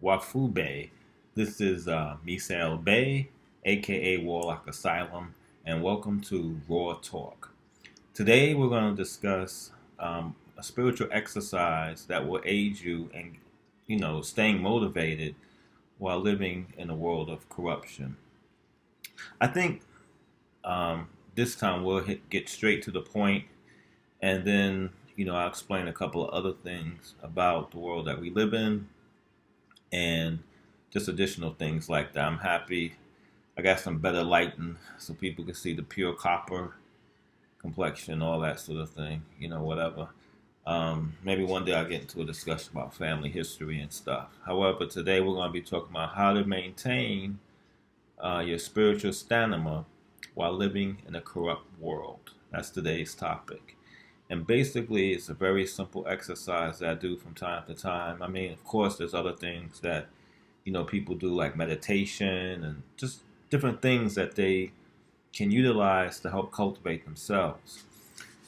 Wafube. This is Misael Bay, aka Warlock Asylum, and welcome to Raw Talk. Today we're going to discuss a spiritual exercise that will aid you in, staying motivated while living in a world of corruption. I think this time we'll get straight to the point, and then I'll explain a couple of other things about the world that we live in, and just additional things like that. I'm happy I got some better lighting so people can see the pure copper complexion, all that sort of thing, whatever. Maybe one day I'll get into a discussion about family history and stuff. However, today we're going to be talking about how to maintain your spiritual stamina while living in a corrupt world. That's today's topic. And basically, it's a very simple exercise that I do from time to time. I mean, of course, there's other things that, people do like meditation and just different things that they can utilize to help cultivate themselves.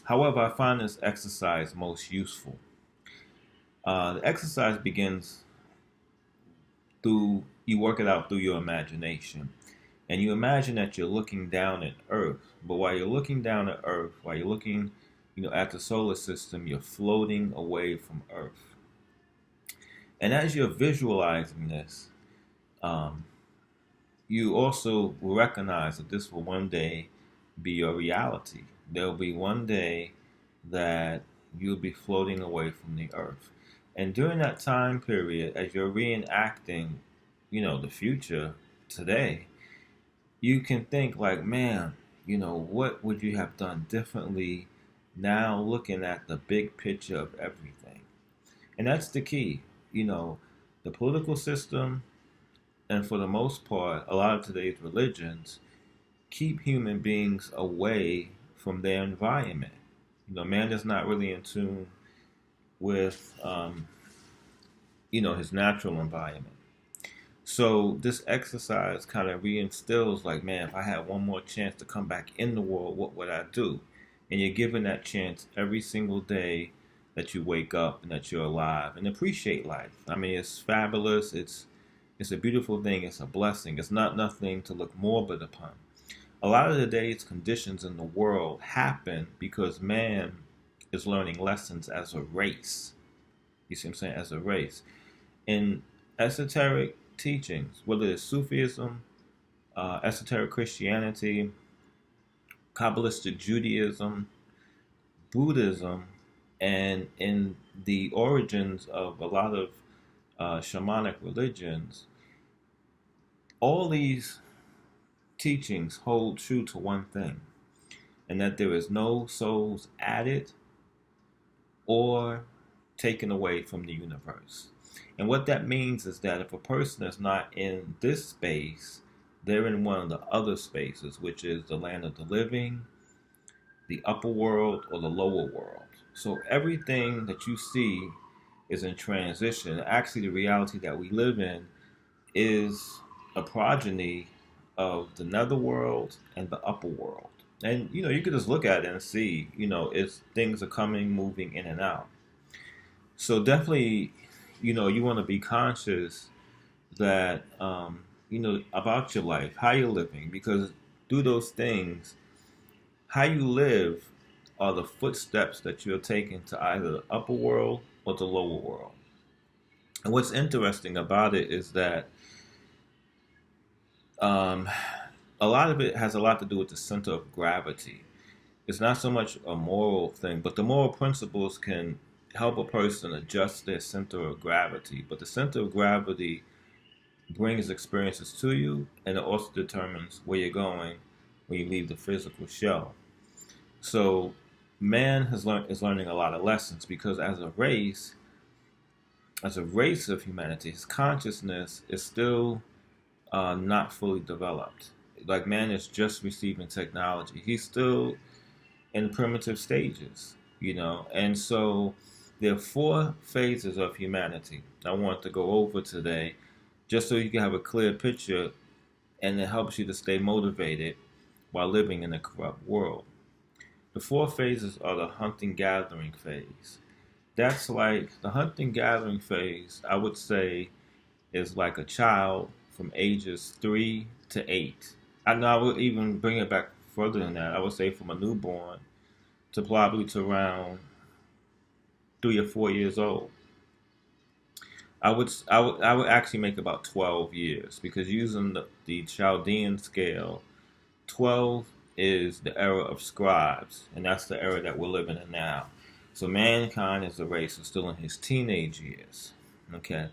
However, I find this exercise most useful. The exercise begins through, you work it out through your imagination. And you imagine that you're looking down at Earth. But while you're looking down at Earth, while you're looking at the solar system, you're floating away from Earth. And as you're visualizing this, you also will recognize that this will one day be your reality. There'll be one day that you'll be floating away from the Earth. And during that time period, as you're reenacting, the future today, you can think like, man, what would you have done differently now looking at the big picture of everything? And that's the key. The political system, and for the most part, a lot of today's religions, keep human beings away from their environment. Man is not really in tune with, his natural environment. So this exercise kind of reinstills like, man, if I had one more chance to come back in the world, what would I do? And you're given that chance every single day that you wake up and that you're alive, and appreciate life. I mean, it's fabulous. It's a beautiful thing. It's a blessing. It's not nothing to look morbid upon. A lot of today's conditions in the world happen because man is learning lessons as a race. You see what I'm saying? As a race. In esoteric teachings, whether it's Sufism, esoteric Christianity, Kabbalistic Judaism, Buddhism, and in the origins of a lot of shamanic religions, all these teachings hold true to one thing, and that there is no souls added or taken away from the universe. And what that means is that if a person is not in this space, they're in one of the other spaces, which is the land of the living, the upper world, or the lower world. So everything that you see is in transition. Actually, the reality that we live in is a progeny of the netherworld and the upper world. And, you could just look at it and see, it's things are coming, moving in and out. So definitely, you want to be conscious that, about your life, how you're living, because through those things, how you live are the footsteps that you're taking to either the upper world or the lower world. And what's interesting about it is that a lot of it has a lot to do with the center of gravity. It's not so much a moral thing, but the moral principles can help a person adjust their center of gravity. But the center of gravity brings experiences to you, and it also determines where you're going when you leave the physical shell. So man is learning a lot of lessons because as a race of humanity, his consciousness is still not fully developed. Like man is just receiving technology. He's still in primitive stages, And so there are 4 phases of humanity I want to go over today, just so you can have a clear picture, and it helps you to stay motivated while living in a corrupt world. The 4 phases are the hunting-gathering phase. That's like the hunting-gathering phase, I would say, is like a child from ages 3 to 8. I know I would even bring it back further than that. I would say from a newborn to probably to around 3 or 4 years old. I would actually make about 12 years because using the Chaldean scale, 12 is the era of scribes, and that's the era that we're living in now. So mankind as a race is still in his teenage years. Okay.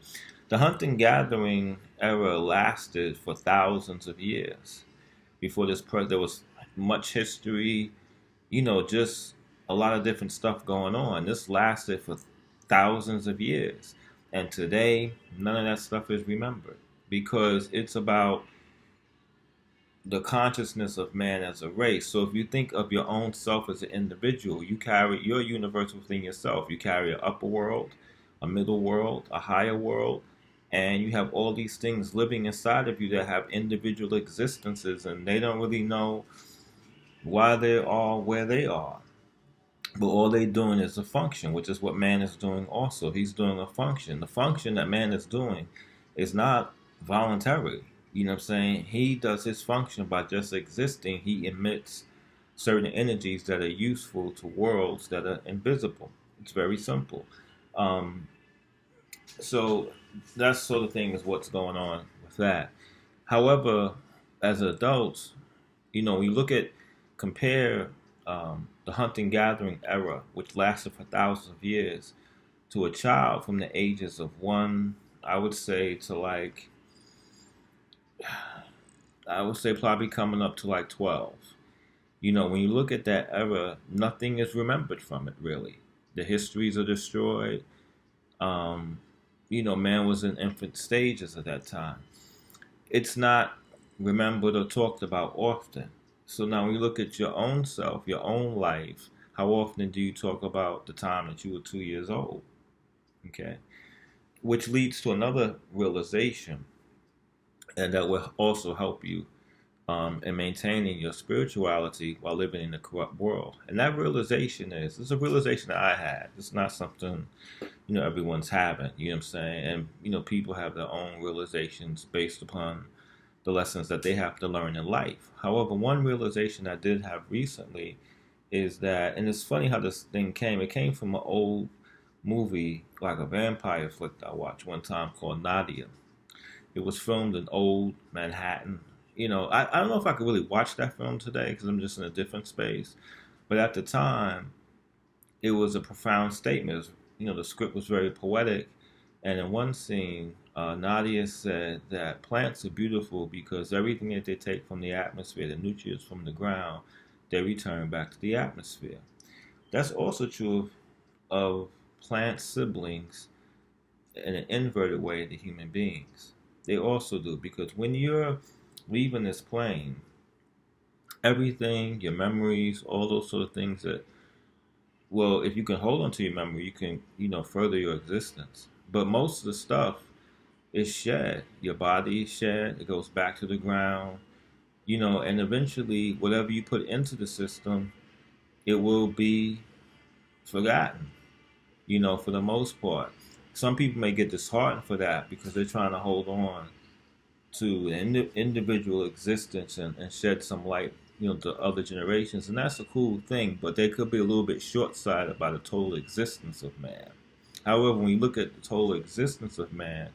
The hunting gathering era lasted for thousands of years. Before there was much history, just a lot of different stuff going on. This lasted for thousands of years. And today, none of that stuff is remembered because it's about the consciousness of man as a race. So if you think of your own self as an individual, you carry your universe within yourself. You carry an upper world, a middle world, a higher world, and you have all these things living inside of you that have individual existences, and they don't really know why they are where they are. But all they're doing is a function, which is what man is doing also. He's doing a function. The function that man is doing is not voluntary. You know what I'm saying? He does his function by just existing. He emits certain energies that are useful to worlds that are invisible. It's very simple. Um, so that sort of thing is what's going on with that. However, as adults, when you compare the hunting gathering era, which lasted for thousands of years, to a child from the ages of 1, I would say to like, I would say probably coming up to like 12. When you look at that era, nothing is remembered from it really. The histories are destroyed. Man was in infant stages at that time. It's not remembered or talked about often. So now when you look at your own self, your own life, how often do you talk about the time that you were 2 years old? Okay. Which leads to another realization, and that will also help you in maintaining your spirituality while living in a corrupt world. And that realization it's a realization that I had. It's not something, everyone's having, you know what I'm saying? And, people have their own realizations based upon the lessons that they have to learn in life. However, one realization I did have recently is that, and it's funny how this thing came. It came from an old movie, like a vampire flick I watched one time called Nadia. It was filmed in old Manhattan. I don't know if I could really watch that film today because I'm just in a different space. But at the time, it was a profound statement. It was, the script was very poetic. And in one scene, Nadia said that plants are beautiful because everything that they take from the atmosphere, the nutrients from the ground, they return back to the atmosphere. That's also true of plant siblings in an inverted way to human beings. They also do, because when you're leaving this plane, everything, your memories, all those sort of things that, well, if you can hold on to your memory, you can, further your existence. But most of the stuff is shed. Your body is shed. It goes back to the ground, and eventually whatever you put into the system, it will be forgotten, for the most part. Some people may get disheartened for that because they're trying to hold on to an individual existence and shed some light, to other generations. And that's a cool thing, but they could be a little bit short-sighted about the total existence of man. However, when you look at the total existence of man,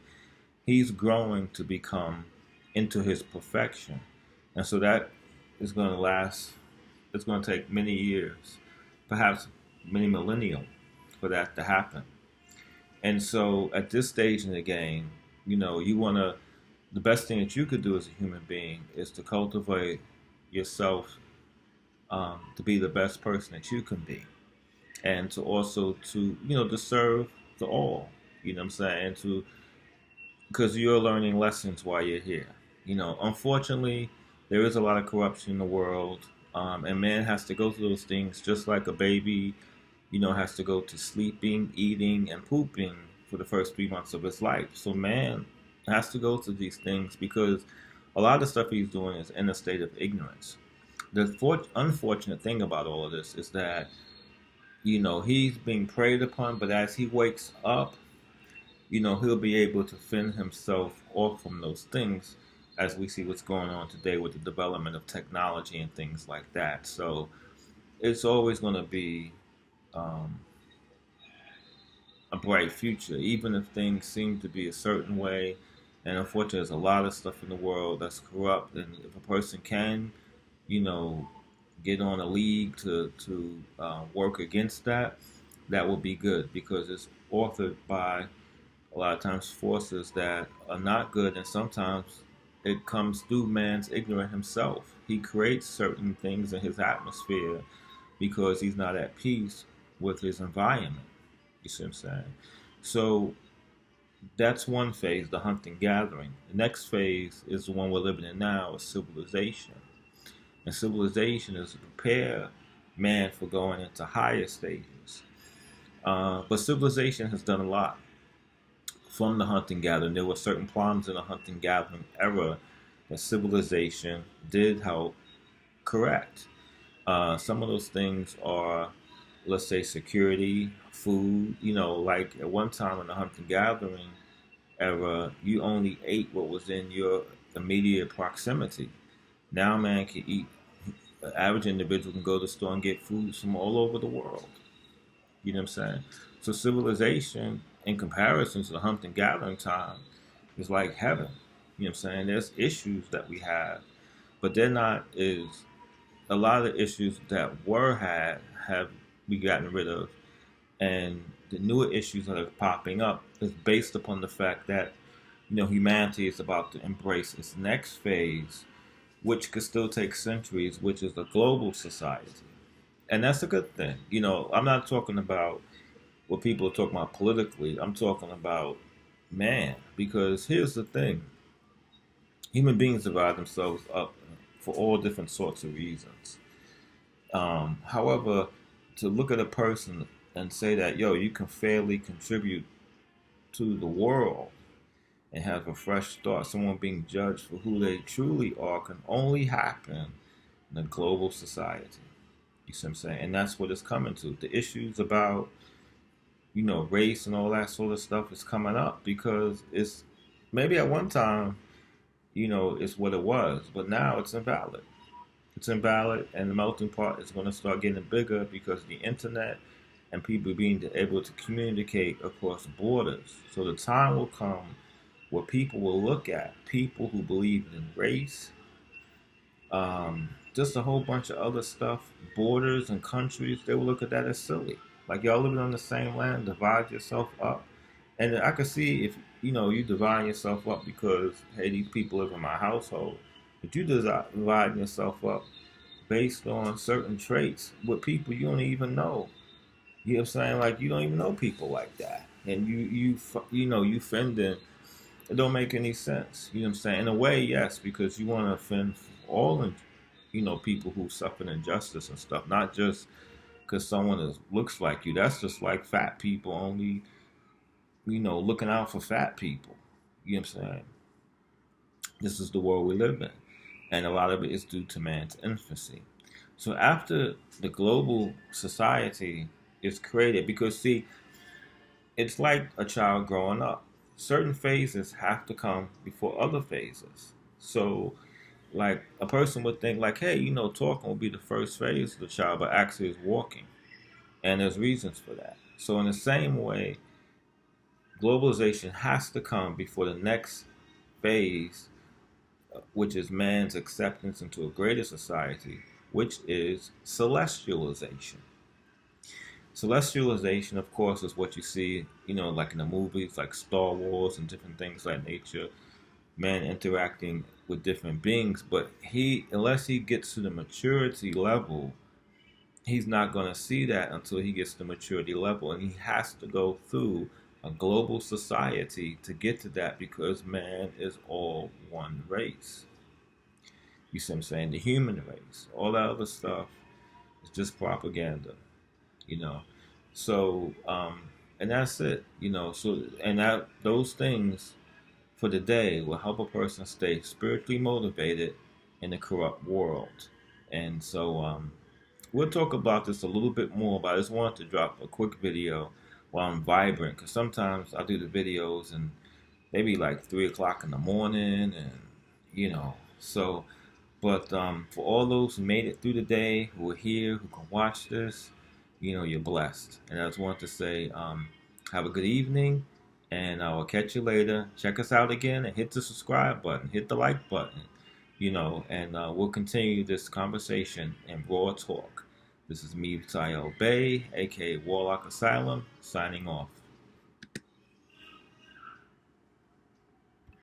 he's growing to become into his perfection. And so that is going to last, it's going to take many years, perhaps many millennium for that to happen. And so at this stage in the game, you want to, the best thing that you could do as a human being is to cultivate yourself to be the best person that you can be. And to also to serve the all, what I'm saying? Because you're learning lessons while you're here. Unfortunately, there is a lot of corruption in the world, and man has to go through those things just like a baby, has to go to sleeping, eating, and pooping for the first 3 months of his life. So man has to go through these things because a lot of the stuff he's doing is in a state of ignorance. The unfortunate thing about all of this is that, he's being preyed upon, but as he wakes up, he'll be able to fend himself off from those things as we see what's going on today with the development of technology and things like that. So it's always going to be um, a bright future, even if things seem to be a certain way. And unfortunately, there's a lot of stuff in the world that's corrupt. And if a person can, you know, get on a league to work against that, that will be good because it's authored by a lot of times forces that are not good, and sometimes it comes through man's ignorant himself. He creates certain things in his atmosphere because he's not at peace with his environment. You see what I'm saying? So that's one phase, the hunting gathering. The next phase is the one we're living in now, is civilization. And civilization is to prepare man for going into higher stages. But civilization has done a lot from the hunting gathering. There were certain problems in the hunting gathering era that civilization did help correct. Some of those things are, let's say, security, food. Like at one time in the hunting gathering era, you only ate what was in your immediate proximity. Now, man can eat. An average individual can go to the store and get foods from all over the world. You know what I'm saying? So civilization, in comparison to the hunting gathering time, is like heaven. You know what I'm saying? There's issues that we have, but they're not as a lot of the issues that were had have we gotten rid of, and the newer issues that are popping up is based upon the fact that humanity is about to embrace its next phase, which could still take centuries, which is a global society. And that's a good thing. I'm not talking about what people are talking about politically. I'm talking about man. Because here's the thing. Human beings divide themselves up for all different sorts of reasons. However, to look at a person and say that, yo, you can fairly contribute to the world and have a fresh start, someone being judged for who they truly are, can only happen in a global society. You see what I'm saying? And that's what it's coming to. The issues about, race and all that sort of stuff is coming up because it's maybe at one time, it's what it was, but now it's invalid. It's invalid, and the melting pot is going to start getting bigger because of the internet and people being able to communicate across borders. So the time will come where people will look at people who believe in race, just a whole bunch of other stuff, borders and countries. They will look at that as silly. Like, y'all living on the same land, divide yourself up. And I can see if you divide yourself up because, hey, these people live in my household. But you divide yourself up based on certain traits with people you don't even know. You know what I'm saying? Like, you don't even know people like that, and you fending. It don't make any sense. You know what I'm saying? In a way, yes, because you want to offend all, people who suffer injustice and stuff, not just because someone looks like you. That's just like fat people only, looking out for fat people. You know what I'm saying? This is the world we live in, and a lot of it is due to man's infancy. So after the global society is created, because see, it's like a child growing up. Certain phases have to come before other phases. So, like, a person would think, like, hey, talking will be the first phase of the child, but actually it's walking. And there's reasons for that. So, in the same way, globalization has to come before the next phase, which is man's acceptance into a greater society, which is celestialization. Celestialization, of course, is what you see, like in the movies, like Star Wars and different things like nature, man interacting with different beings. But unless he gets to the maturity level, he's not going to see that until he gets to the maturity level. And he has to go through a global society to get to that because man is all one race. You see what I'm saying? The human race. All that other stuff is just propaganda. you know. So, and that's it, So, and those things for the day will help a person stay spiritually motivated in a corrupt world. And so, we'll talk about this a little bit more, but I just wanted to drop a quick video while I'm vibrant. Because sometimes I do the videos and they be like 3 o'clock in the morning, and so. But for all those who made it through the day, who are here, who can watch this, you're blessed. And I just want to say, have a good evening, and I will catch you later. Check us out again and hit the subscribe button, hit the like button, and we'll continue this conversation and raw talk. This is me, Tayo Bay, aka Warlock Asylum, signing off.